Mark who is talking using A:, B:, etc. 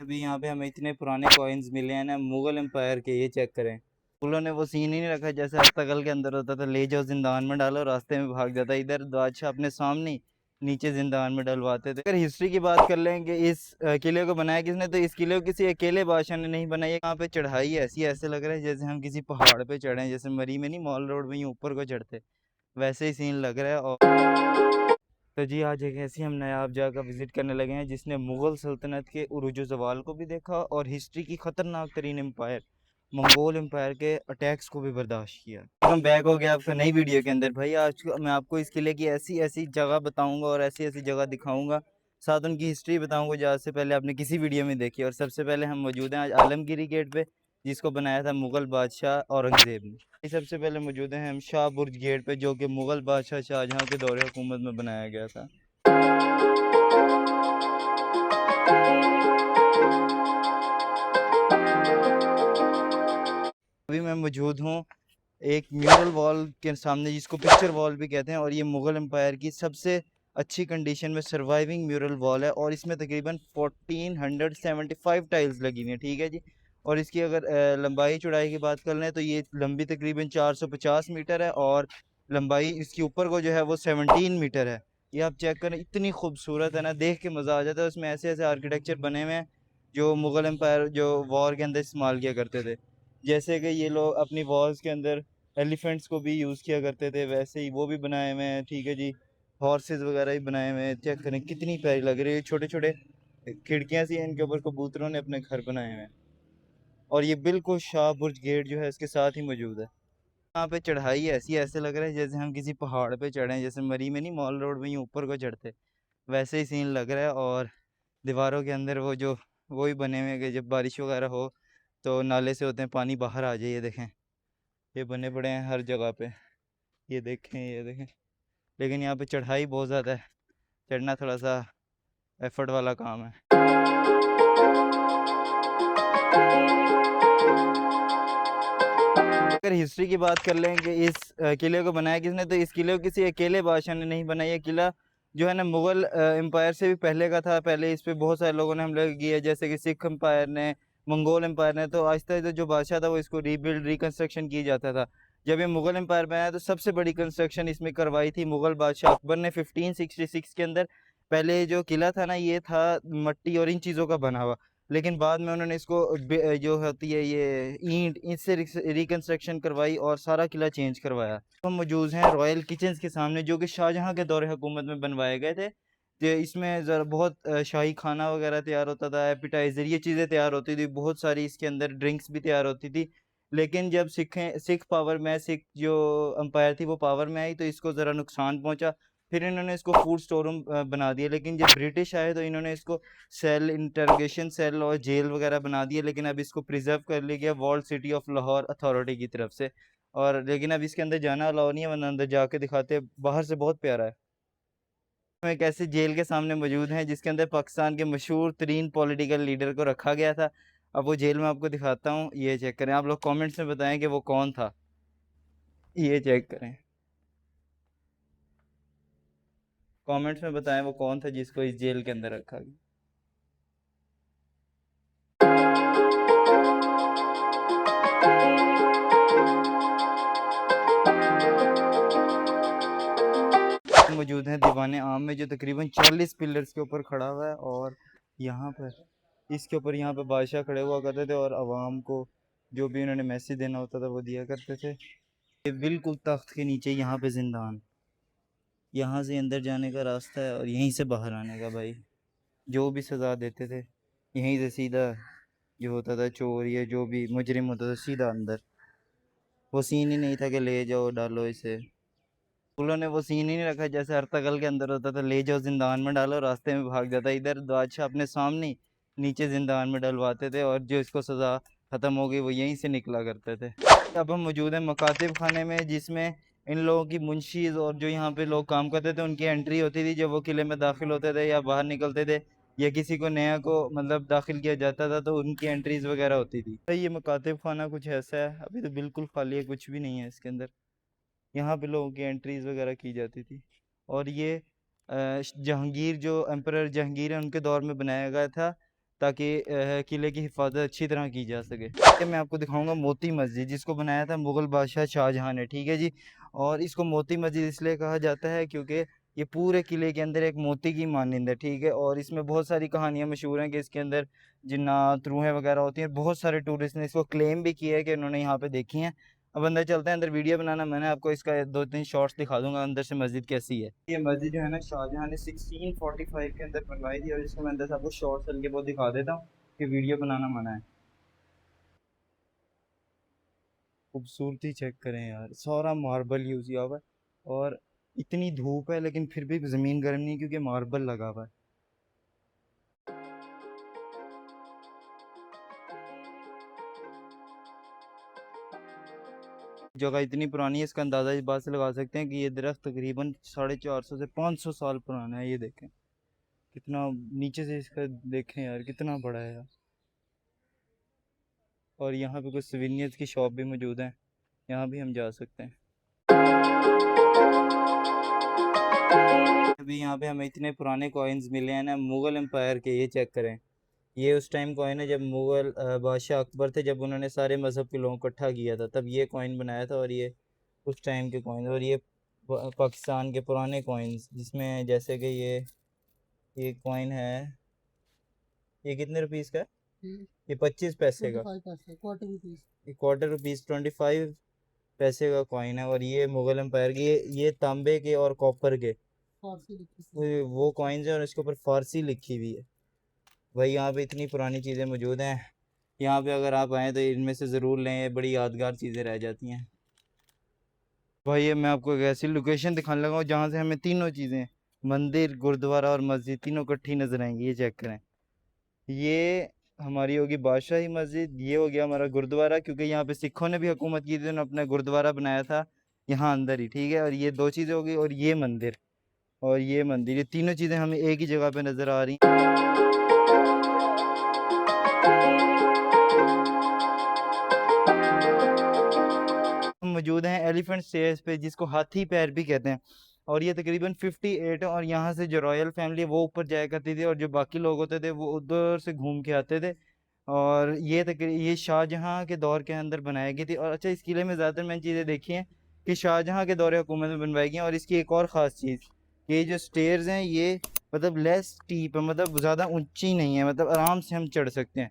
A: अभी यहाँ पे हमें इतने पुराने कॉइन्स मिले हैं ना मुगल एम्पायर के। ये चेक करें, मुगलों ने वो सीन ही नहीं रखा जैसे हस्तकल के अंदर होता था, ले जाओ जिंदान में डालो, रास्ते में भाग जाता। इधर बादशाह अपने सामने ही नीचे जिंदान में डलवाते थे। अगर हिस्ट्री की बात कर लें कि इस किले को बनाया किसने, तो इस किले को किसी अकेले बादशाह ने नहीं बनाया। यहाँ पे चढ़ाई ऐसी ऐसे लग रहा है जैसे हम किसी पहाड़ पे चढ़े हैं, जैसे मरी में नहीं मॉल रोड में यूँ ऊपर को चढ़ते, वैसे ही सीन लग रहा है। और तो जी आज एक ऐसी हम नायाब जगह का विज़िट करने लगे हैं जिसने मुग़ल सल्तनत के उरूज ज़वाल को भी देखा और हिस्ट्री की ख़तरनाक तरीन एम्पायर मंगोल एम्पायर के अटैक्स को भी बर्दाश्त किया। हम बैक हो गया आपका नई वीडियो के अंदर। भाई आज मैं आपको इस किले की ऐसी ऐसी जगह बताऊंगा और ऐसी ऐसी जगह दिखाऊंगा, साथ उनकी हिस्ट्री बताऊंगा जो आज से पहले आपने किसी वीडियो में देखी। और सबसे पहले हम मौजूद हैं आज आलमगीरी गेट पे, जिसको बनाया था मुग़ल बादशाह औरंगज़ेब ने। सबसे पहले मौजूद हैं हम शाह बुर्ज गेट पे, जो कि मुग़ल बादशाह शाहजहाँ के दौरे हुकूमत में बनाया गया था। अभी मैं मौजूद हूँ एक म्यूरल वॉल के सामने, जिसको पिक्चर वॉल भी कहते हैं, और ये मुग़ल एम्पायर की सबसे अच्छी कंडीशन में सर्वाइविंग म्यूरल वॉल है और इसमें तकरीबन 1475 टाइल्स लगी हुई हैं। ठीक है जी। और इसकी अगर लंबाई चौड़ाई की बात कर लें तो ये लंबी तकरीबन 450 मीटर है और लंबाई इसके ऊपर को जो है वो 17 मीटर है। ये आप चेक करें, इतनी खूबसूरत है ना, देख के मज़ा आ जाता है। उसमें ऐसे ऐसे आर्किटेक्चर बने हुए हैं जो मुग़ल एम्पायर जो वॉर के अंदर इस्तेमाल किया करते थे। जैसे कि ये लोग अपनी वॉल्स के अंदर एलिफेंट्स को भी यूज़ किया करते थे, वैसे ही वो भी बनाए हुए हैं। ठीक है जी। हॉर्सेस वगैरह भी बनाए हुए हैं। चेक करें कितनी प्यारी लग रही है। छोटे छोटे खिड़कियाँ सी हैं, इनके ऊपर कबूतरों ने अपने घर बनाए हुए हैं। और ये बिल्कुल शाह बुर्ज गेट जो है इसके साथ ही मौजूद है। यहाँ पे चढ़ाई ऐसी ऐसे लग रहा है जैसे हम किसी पहाड़ पे चढ़े हैं, जैसे मरी में नहीं मॉल रोड में यूँ ऊपर को चढ़ते, वैसे ही सीन लग रहा है। और दीवारों के अंदर वो जो वो भी बने हुए हैं कि जब बारिश वगैरह हो तो नाले से होते हैं पानी बाहर आ जाए। ये देखें, ये बने पड़े हैं हर जगह पे। ये देखें, ये देखें। लेकिन यहाँ पे चढ़ाई बहुत ज़्यादा है, चढ़ना थोड़ा सा एफर्ट वाला काम है। अगर हिस्ट्री की बात कर लें कि इस किले को बनाया किसने, तो इस किले को किसी अकेले बादशाह ने नहीं बनाया। ये किला जो है ना मुग़ल एम्पायर से भी पहले का था। पहले इस पे बहुत सारे लोगों ने हमले किए, जैसे कि सिख एम्पायर ने, मंगोल एम्पायर ने। तो आहिस्ता आहिस्ता जो बादशाह था वो इसको रीबिल्ड रिकन्स्ट्रक्शन की जाता था। जब ये मुग़ल एम्पायर बनाया तो सबसे बड़ी कंस्ट्रक्शन इसमें करवाई थी मुग़ल बादशाह अकबर ने 1566 के अंदर। पहले जो किला था ना ये था मट्टी और इन चीज़ों का बना हुआ, लेकिन बाद में उन्होंने इसको जो होती है ये ईंट, इससे रिकन्स्ट्रक्शन करवाई और सारा किला चेंज करवाया। तो हम मौजूद हैं रॉयल किचन्स के सामने, जो कि शाहजहाँ के दौरे हुकूमत में बनवाए गए थे। तो इसमें ज़रा बहुत शाही खाना वगैरह तैयार होता था, एपिटाइज़र ये चीज़ें तैयार होती थी, बहुत सारी इसके अंदर ड्रिंक्स भी तैयार होती थी। लेकिन जब सिख पावर में, सिख जो अम्पायर थी वो पावर में आई तो इसको ज़रा नुकसान पहुँचा। फिर इन्होंने इसको फूड स्टोर रूम बना दिया। लेकिन जब ब्रिटिश आए तो इन्होंने इसको सेल, इंटरोगेशन सेल और जेल वगैरह बना दिए। लेकिन अब इसको प्रिजर्व कर लिया गया walled city of Lahore authority की तरफ से। और लेकिन अब इसके अंदर जाना अलाउ नहीं है, वरना अंदर जाके दिखाते हैं। बाहर से बहुत प्यारा है। हम एक ऐसे जेल के सामने मौजूद हैं जिसके अंदर पाकिस्तान के मशहूर तरीन पॉलिटिकल लीडर को रखा गया था। अब वो जेल में आपको दिखाता हूँ, ये चेक करें। आप लोग कमेंट्स में बताएं कि वो कौन था। ये चेक करें, कमेंट्स में बताएं वो कौन था जिसको इस जेल के अंदर रखा गया। मौजूद हैं दीवान आम में, जो तकरीबन 40 पिलर्स के ऊपर खड़ा हुआ है। और यहाँ पर इसके ऊपर यहाँ पे बादशाह खड़े हुआ करते थे और आवाम को जो भी उन्होंने मैसेज देना होता था वो दिया करते थे। ये बिल्कुल तख्त के नीचे यहाँ पे जिंदान, यहाँ से अंदर जाने का रास्ता है और यहीं से बाहर आने का। भाई जो भी सज़ा देते थे यहीं से सीधा, जो होता था चोर या जो भी मुजरिम होता था सीधा अंदर। वो सीन ही नहीं था कि ले जाओ डालो इसे। स्कूलों ने वो सीन ही नहीं रखा जैसे हर्ताकल के अंदर होता था, ले जाओ जिंदान में डालो, रास्ते में भाग जाता। इधर बादशाह अपने सामने ही नीचे जिंदान में डलवाते थे और जो इसको सज़ा ख़त्म हो गई वो यहीं से निकला करते थे। अब हम मौजूद हैं मकातिब खाने में, जिसमें इन लोगों की मुंशीज़ और जो यहाँ पे लोग काम करते थे उनकी एंट्री होती थी जब वो किले में दाखिल होते थे या बाहर निकलते थे, या किसी को नया को मतलब दाखिल किया जाता था तो उनकी एंट्रीज़ वगैरह होती थी। तो ये मकातिब खाना कुछ ऐसा है, अभी तो बिल्कुल खाली है, कुछ भी नहीं है इसके अंदर। यहाँ पे लोगों की एंट्रीज़ वगैरह की जाती थी। और ये जहांगीर, जो एम्परर जहांगीर है, उनके दौर में बनाया गया था। ताकि किले की हिफाजत अच्छी तरह की जा सके। मैं आपको दिखाऊंगा मोती मस्जिद, जिसको बनाया था मुग़ल बादशाह शाहजहाँ ने, ठीक है जी। और इसको मोती मस्जिद इसलिए कहा जाता है क्योंकि ये पूरे किले के अंदर एक मोती की मानंद है, ठीक है। और इसमें बहुत सारी कहानियाँ मशहूर हैं कि इसके अंदर जिन्नात, रूहें वगैरह होती हैं। बहुत सारे टूरिस्ट ने इसको क्लेम भी किया है कि उन्होंने यहाँ पे देखी हैं। अब अंदर चलते हैं, अंदर वीडियो बनाना मैंने आपको इसका 2-3 शॉट्स दिखा दूंगा अंदर से मस्जिद कैसी है। ये मस्जिद जो है ना शाहजहाँ ने 1645 के अंदर बनवाई थी, और इसको मैं अंदर से आपको शॉर्ट्स हल्के बहुत दिखा देता हूँ कि वीडियो बनाना मना है। खूबसूरती चेक करें यार, सारा मार्बल यूज़ किया हुआ है। और इतनी धूप है लेकिन फिर भी ज़मीन गर्म नहीं क्योंकि मार्बल लगा हुआ है। जगह इतनी पुरानी है, इसका अंदाज़ा इस बात से लगा सकते हैं कि ये दरख्त तकरीबन 450 से 500 साल पुराना है। ये देखें कितना नीचे से इसका, देखें यार कितना बड़ा है यार। और यहाँ पे कुछ सिविनियर्स की शॉप भी मौजूद है, यहाँ भी हम जा सकते हैं। अभी यहाँ पे हमें इतने पुराने कॉइन्स मिले हैं ना मुग़ल एम्पायर के, ये चेक करें। ये उस टाइम कॉइन है जब मुग़ल बादशाह अकबर थे, जब उन्होंने सारे मज़हब के लोगों को इकट्ठा किया था, तब ये कॉइन बनाया था। और ये उस टाइम के कॉइन, और ये पाकिस्तान के पुराने कॉइन्स, जिसमें जैसे कि ये कॉइन है, ये कितने रुपीस का है? ये 25 पैसे का, ये क्वार्टर रुपीस 25 पैसे का कॉइन है। और ये मुग़ल एम्पायर की, ये तांबे के और कॉपर के वो कॉइन्स हैं, और इसके ऊपर फ़ारसी लिखी हुई है। भाई यहाँ पे इतनी पुरानी चीज़ें मौजूद हैं, यहाँ पे अगर आप आएँ तो इनमें से ज़रूर लें, ये बड़ी यादगार चीज़ें रह जाती हैं। भाई ये मैं आपको एक ऐसी लोकेशन दिखाने लगा हूँ जहाँ से हमें तीनों चीज़ें, मंदिर, गुरुद्वारा और मस्जिद, तीनों इकट्ठी नज़र आएंगी। ये चेक करें, ये हमारी होगी बादशाही मस्जिद, ये हो गया हमारा गुरुद्वारा, क्योंकि यहाँ पे सिखों ने भी हुकूमत की थी, उन्होंने अपना गुरुद्वारा बनाया था यहाँ अंदर ही, ठीक है। और ये दो चीज़ें हो गई, और ये मंदिर, और ये मंदिर, ये तीनों चीज़ें हमें एक ही जगह पे नज़र आ रही हैं। हम मौजूद हैं एलिफेंट स्टेयर्स पे, जिसको हाथी पैर भी कहते हैं। और ये तकरीबन 58 है, और यहाँ से जो रॉयल फैमिली है वो ऊपर जाया करती थी, और जो बाकी लोग होते थे वो उधर से घूम के आते थे। और ये शाहजहाँ के दौर के अंदर बनाई गई थी। और अच्छा, इस किले में ज़्यादातर मैंने चीज़ें देखी हैं कि शाहजहाँ के दौर हुकूमत में बनवाई गई हैं। और इसकी एक और ख़ास चीज़, ये जो स्टेयर्स हैं ये मतलब लेस स्टीप है, मतलब ज़्यादा ऊंची नहीं है, मतलब आराम से हम चढ़ सकते हैं।